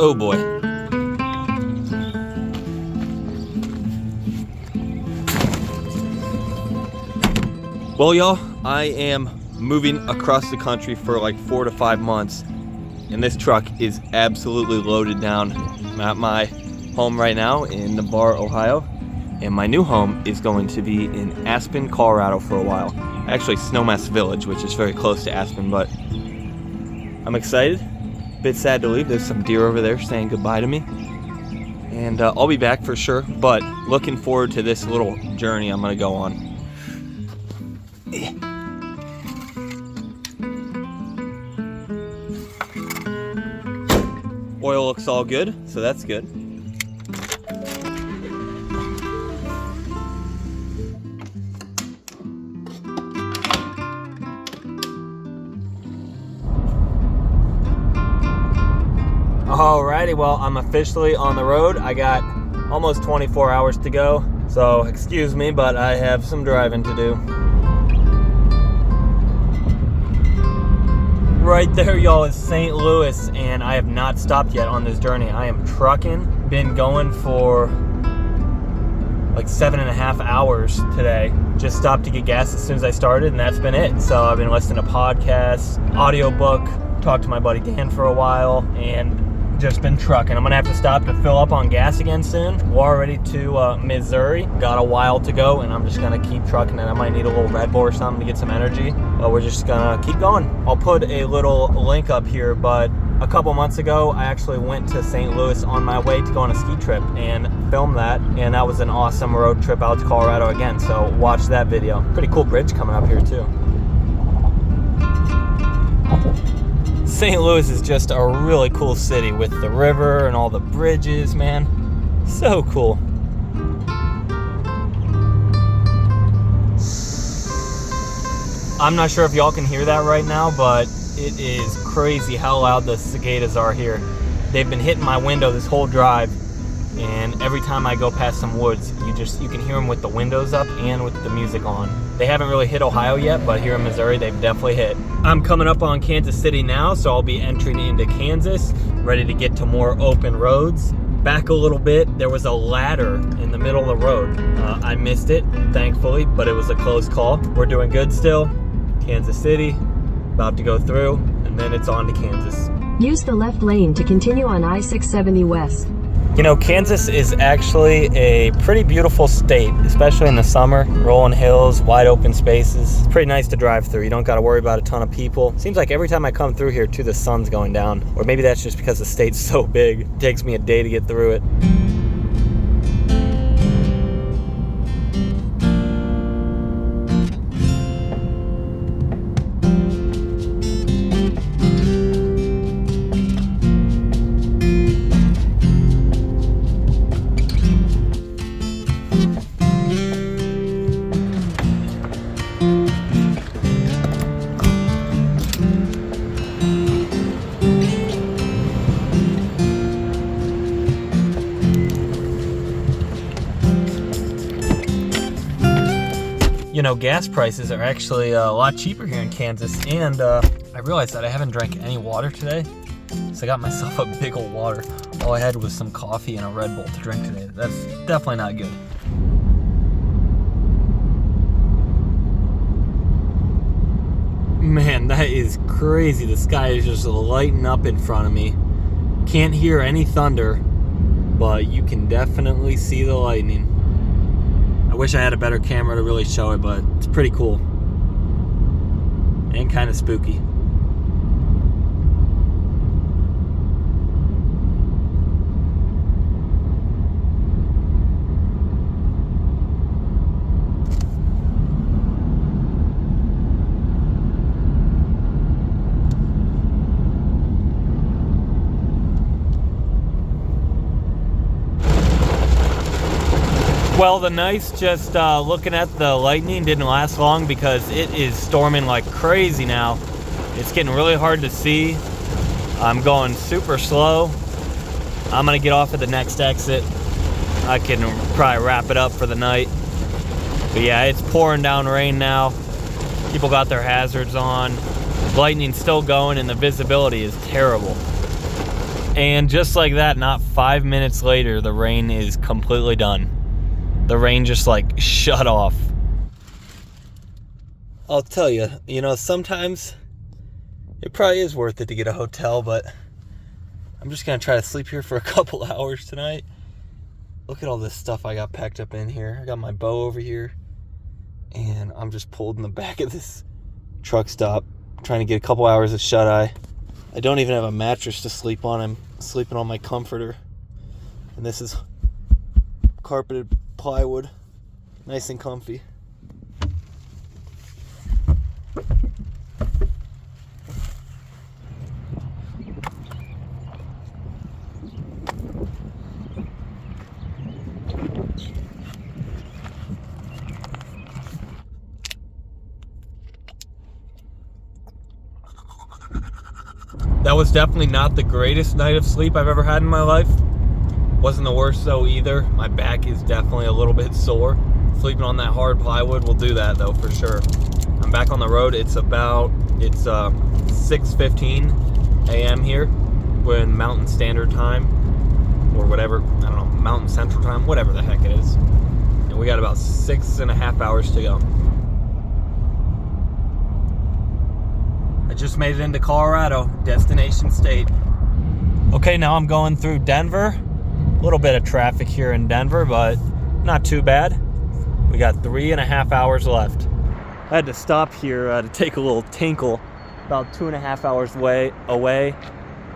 Oh boy. Well, y'all, I am moving across the country for like 4 to 5 months, and this truck is absolutely loaded down. I'm at my home right now in Navarre, Ohio, and my new home is going to be in Aspen, Colorado for a while. Actually, Snowmass Village, which is very close to Aspen, but I'm excited. Bit sad to leave. There's some deer over there saying goodbye to me, and I'll be back for sure, but looking forward to this little journey I'm gonna go on. Oil looks all good, so that's good. Alrighty, well, I'm officially on the road. I got almost 24 hours to go, so excuse me, but I have some driving to do. Right there, y'all, is St. Louis, and I have not stopped yet on this journey. I am trucking, been going for like 7.5 hours today. Just stopped to get gas as soon as I started, and that's been it. So I've been listening to podcasts, audiobook, talked to my buddy Dan for a while, and just been trucking. I'm gonna have to stop to fill up on gas again soon. We're already to Missouri. Got a while to go, and I'm just gonna keep trucking, and I might need a little Red Bull or something to get some energy. But we're just gonna keep going. I'll put a little link up here, but a couple months ago, I actually went to St. Louis on my way to go on a ski trip and filmed that, and that was an awesome road trip out to Colorado again, so watch that video. Pretty cool bridge coming up here too. St. Louis is just a really cool city with the river and all the bridges, man. So cool. I'm not sure if y'all can hear that right now, but it is crazy how loud the cicadas are here. They've been hitting my window this whole drive, and every time I go past some woods, you can hear them with the windows up and with the music on. They haven't really hit Ohio yet, but here in Missouri, they've definitely hit. I'm coming up on Kansas City now, so I'll be entering into Kansas, ready to get to more open roads. Back a little bit, there was a ladder in the middle of the road. I missed it, thankfully, but it was a close call. We're doing good still. Kansas City, about to go through, and then it's on to Kansas. Use the left lane to continue on I-670 West. You know, Kansas is actually a pretty beautiful state, especially in the summer. Rolling hills, wide open spaces. It's pretty nice to drive through. You don't got to worry about a ton of people. Seems like every time I come through here, too, the sun's going down. Or maybe that's just because the state's so big. It takes me a day to get through it. You know, gas prices are actually a lot cheaper here in Kansas, and I realized that I haven't drank any water today, so I got myself a big old water. All I had was some coffee and a Red Bull to drink today. That's definitely not good. Man, that is crazy. The sky is just lighting up in front of me. Can't hear any thunder, but you can definitely see the lightning. I wish I had a better camera to really show it, but it's pretty cool and kind of spooky. Well, the nights just looking at the lightning didn't last long because it is storming like crazy now. It's getting really hard to see. I'm going super slow. I'm gonna get off at the next exit. I can probably wrap it up for the night. But yeah, it's pouring down rain now. People got their hazards on. Lightning's still going and the visibility is terrible. And just like that, not 5 minutes later, the rain is completely done. The rain just like shut off. I'll tell you, sometimes it probably is worth it to get a hotel, but I'm just gonna try to sleep here for a couple hours tonight. Look at all this stuff I got packed up in here. I got my bow over here, and I'm just pulled in the back of this truck stop, trying to get a couple hours of shut-eye. I don't even have a mattress to sleep on. I'm sleeping on my comforter, and this is carpeted plywood, nice and comfy. That was definitely not the greatest night of sleep I've ever had in my life. Wasn't the worst though either. My back is definitely a little bit sore. Sleeping on that hard plywood will do that though for sure. I'm back on the road. It's 6:15 a.m. here. We're in Mountain Standard Time or whatever. I don't know, Mountain Central Time, whatever the heck it is. And we got about 6.5 hours to go. I just made it into Colorado, destination state. Okay, now I'm going through Denver. A little bit of traffic here in Denver, but not too bad. We got 3.5 hours left. I had to stop here to take a little tinkle, about 2.5 hours away.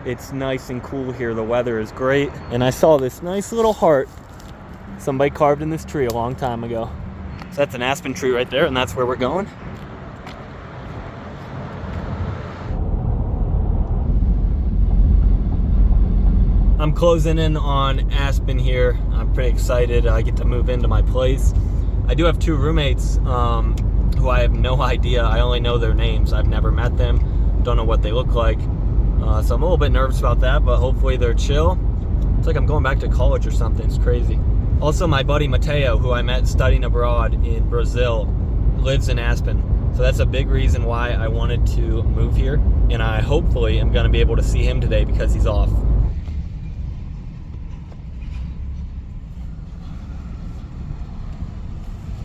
It's nice and cool here. The weather is great. And I saw this nice little heart somebody carved in this tree a long time ago. So that's an aspen tree right there, and that's where we're going. I'm closing in on Aspen here. I'm pretty excited. I get to move into my place. I do have 2 roommates who I have no idea. I only know their names. I've never met them. Don't know what they look like. So I'm a little bit nervous about that, but hopefully they're chill. It's like I'm going back to college or something. It's crazy. Also, my buddy Mateo, who I met studying abroad in Brazil, lives in Aspen. So that's a big reason why I wanted to move here. And I hopefully am going to be able to see him today because he's off.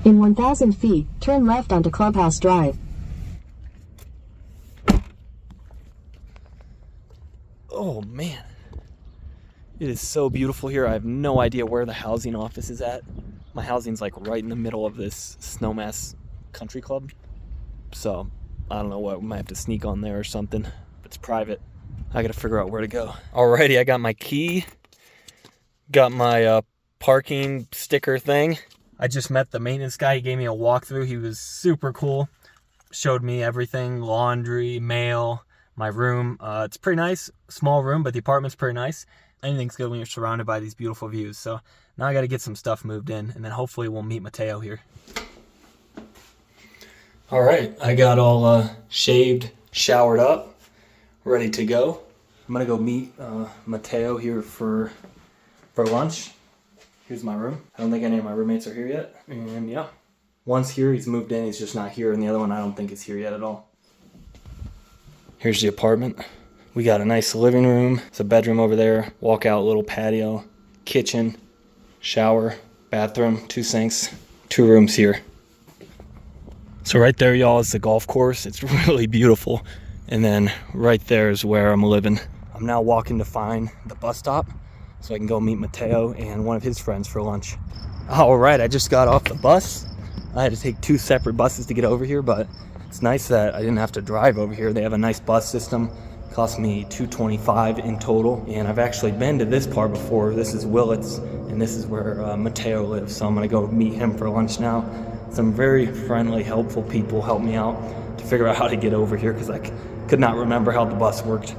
In 1,000 feet, turn left onto Clubhouse Drive. Oh man, it is so beautiful here. I have no idea where the housing office is at. My housing's like right in the middle of this Snowmass Country Club. So I don't know what, we might have to sneak on there or something. It's private. I gotta figure out where to go. Alrighty, I got my key. Got my parking sticker thing. I just met the maintenance guy. He gave me a walkthrough. He was super cool. Showed me everything, laundry, mail, my room. It's pretty nice. Small room, but the apartment's pretty nice. Anything's good when you're surrounded by these beautiful views. So now I got to get some stuff moved in, and then hopefully we'll meet Mateo here. All right, I got all shaved, showered up, ready to go. I'm going to go meet Mateo here for lunch. Here's my room. I don't think any of my roommates are here yet. And yeah, one's here, he's moved in, he's just not here. And the other one I don't think is here yet at all. Here's the apartment. We got a nice living room. It's a bedroom over there. Walk out, little patio, kitchen, shower, bathroom, 2 sinks, 2 rooms here. So right there, y'all, is the golf course. It's really beautiful. And then right there is where I'm living. I'm now walking to find the bus stop so I can go meet Mateo and one of his friends for lunch. All right, I just got off the bus. I had to take 2 separate buses to get over here, but it's nice that I didn't have to drive over here. They have a nice bus system. It cost me $225 in total, and I've actually been to this part before. This is Willits, and this is where Mateo lives, so I'm gonna go meet him for lunch now. Some very friendly, helpful people helped me out to figure out how to get over here because I could not remember how the bus worked.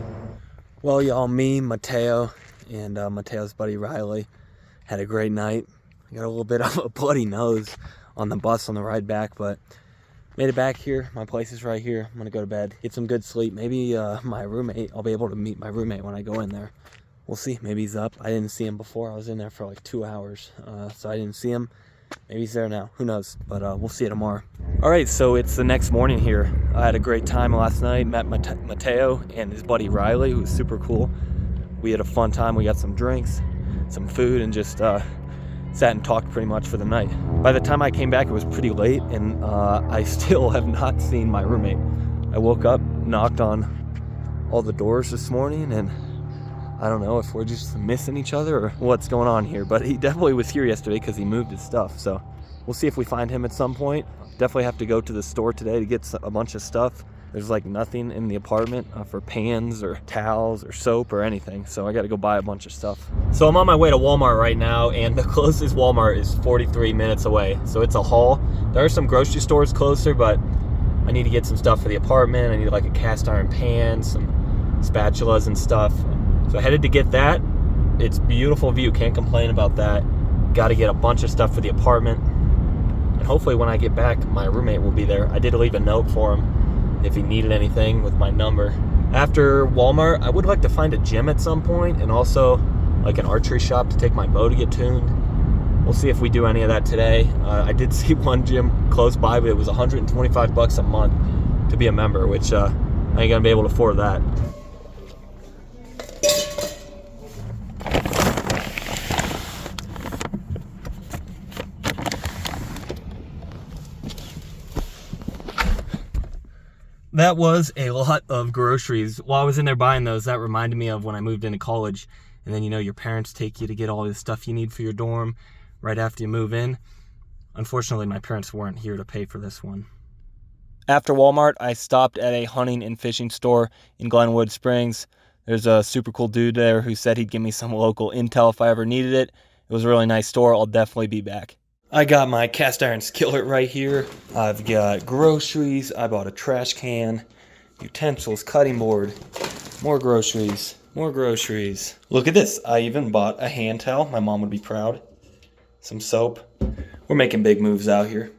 Well, y'all, me, Mateo, and Mateo's buddy Riley had a great night. I got a little bit of a bloody nose on the bus on the ride back, but made it back here. My place is right here. I'm gonna go to bed, get some good sleep. Maybe my roommate, I'll be able to meet my roommate when I go in there. We'll see. Maybe he's up. I didn't see him before. I was in there for like 2 hours, so I didn't see him. Maybe he's there now. Who knows? But we'll see you tomorrow. All right, so it's the next morning here. I had a great time last night. Met Mateo and his buddy Riley, who was super cool. We had a fun time. We got some drinks, some food, and just sat and talked pretty much for the night. By the time I came back, it was pretty late, and I still have not seen my roommate. I woke up, knocked on all the doors this morning, and I don't know if we're just missing each other or what's going on here, but he definitely was here yesterday because he moved his stuff. So we'll see if we find him at some point. Definitely have to go to the store today to get a bunch of stuff. There's like nothing in the apartment for pans or towels or soap or anything. So I got to go buy a bunch of stuff. So I'm on my way to Walmart right now, and the closest Walmart is 43 minutes away. So it's a haul. There are some grocery stores closer, but I need to get some stuff for the apartment. I need like a cast iron pan, some spatulas and stuff. So I headed to get that. It's beautiful view, can't complain about that. Got to get a bunch of stuff for the apartment. And hopefully when I get back, my roommate will be there. I did leave a note for him if he needed anything with my number. After Walmart, I would like to find a gym at some point, and also like an archery shop to take my bow to get tuned. We'll see if we do any of that today. I did see one gym close by, but it was $125 a month to be a member, which I ain't gonna be able to afford that. That was a lot of groceries. While I was in there buying those, that reminded me of when I moved into college. And then, you know, your parents take you to get all the stuff you need for your dorm right after you move in. Unfortunately, my parents weren't here to pay for this one. After Walmart, I stopped at a hunting and fishing store in Glenwood Springs. There's a super cool dude there who said he'd give me some local intel if I ever needed it. It was a really nice store. I'll definitely be back. I got my cast iron skillet right here. I've got groceries. I bought a trash can, utensils, cutting board, more groceries, more groceries. Look at this. I even bought a hand towel. My mom would be proud. Some soap. We're making big moves out here.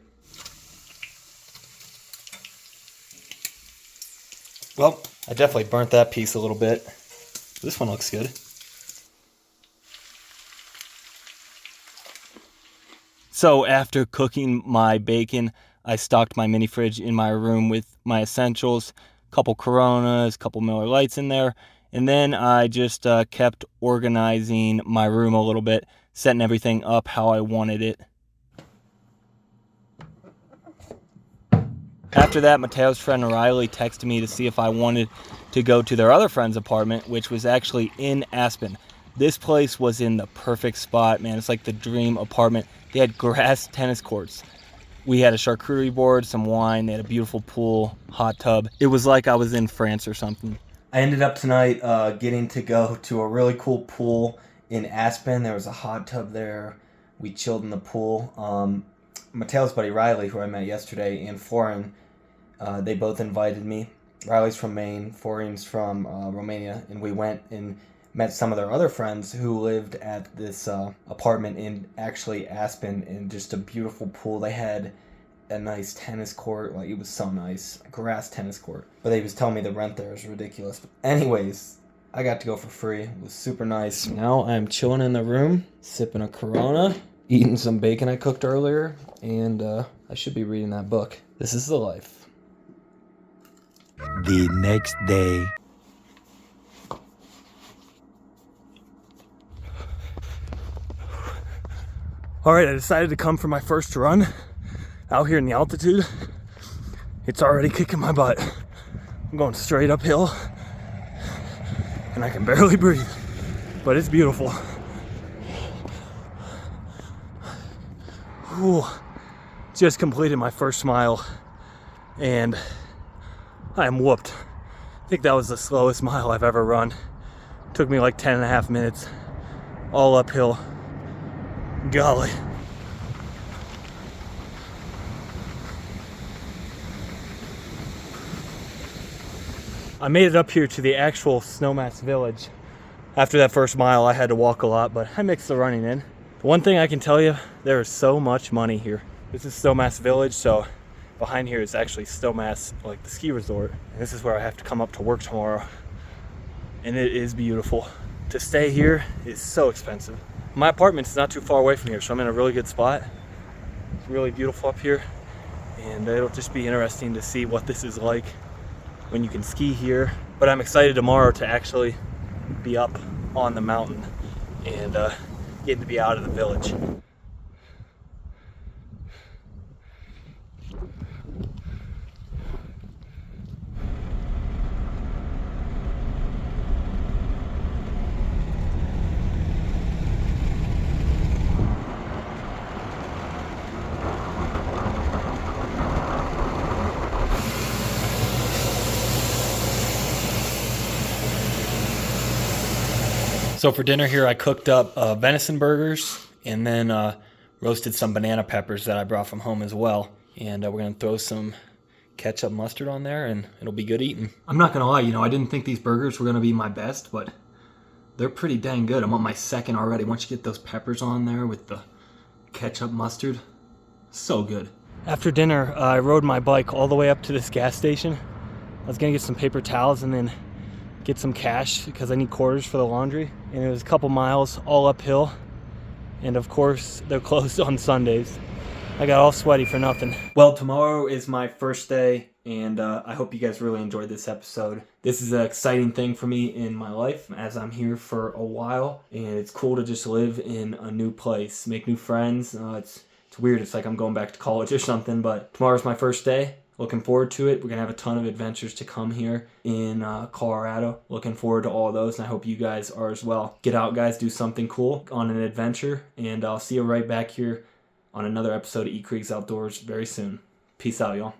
Well, I definitely burnt that piece a little bit. This one looks good. So after cooking my bacon, I stocked my mini fridge in my room with my essentials, a couple Coronas, a couple Miller Lights in there, and then I just kept organizing my room a little bit, setting everything up how I wanted it. After that, Mateo's friend Riley texted me to see if I wanted to go to their other friend's apartment, which was actually in Aspen. This place was in the perfect spot, man. It's like the dream apartment. They had grass tennis courts. We had a charcuterie board, some wine. They had a beautiful pool, hot tub. It was like I was in France or something. I ended up tonight getting to go to a really cool pool in Aspen. There was a hot tub there. We chilled in the pool. Mateo's buddy Riley, who I met yesterday, and Florin, they both invited me. Riley's from Maine, Florin's from Romania, and we went and met some of their other friends who lived at this apartment in actually Aspen, in just a beautiful pool. They had a nice tennis court. Like, it was so nice. A grass tennis court. But they was telling me the rent there is ridiculous. But anyways, I got to go for free. It was super nice. Now I'm chilling in the room, sipping a Corona, eating some bacon I cooked earlier, and I should be reading that book. This is the life. The next day. All right, I decided to come for my first run out here in the altitude. It's already kicking my butt. I'm going straight uphill and I can barely breathe, but it's beautiful. Ooh, just completed my first mile and I am whooped. I think that was the slowest mile I've ever run. It took me like 10.5 minutes, all uphill. Golly. I made it up here to the actual Snowmass Village. After that first mile, I had to walk a lot, but I mixed the running in. The one thing I can tell you, there is so much money here. This is Snowmass Village, so behind here is actually Snowmass, like the ski resort. And this is where I have to come up to work tomorrow. And it is beautiful. To stay here is so expensive. My apartment's not too far away from here, so I'm in a really good spot. It's really beautiful up here, and it'll just be interesting to see what this is like when you can ski here. But I'm excited tomorrow to actually be up on the mountain and getting to be out of the village. So for dinner here, I cooked up venison burgers and then roasted some banana peppers that I brought from home as well. And we're going to throw some ketchup mustard on there and it'll be good eating. I'm not going to lie, I didn't think these burgers were going to be my best, but they're pretty dang good. I'm on my second already. Once you get those peppers on there with the ketchup mustard, so good. After dinner, I rode my bike all the way up to this gas station. I was going to get some paper towels and then get some cash because I need quarters for the laundry. And it was a couple miles all uphill. And of course, they're closed on Sundays. I got all sweaty for nothing. Well, tomorrow is my first day, and I hope you guys really enjoyed this episode. This is an exciting thing for me in my life as I'm here for a while, and it's cool to just live in a new place, make new friends. It's weird. It's like I'm going back to college or something, but tomorrow's my first day. Looking forward to it. We're going to have a ton of adventures to come here in Colorado. Looking forward to all those, and I hope you guys are as well. Get out, guys. Do something cool on an adventure, and I'll see you right back here on another episode of E Creeks Outdoors very soon. Peace out, y'all.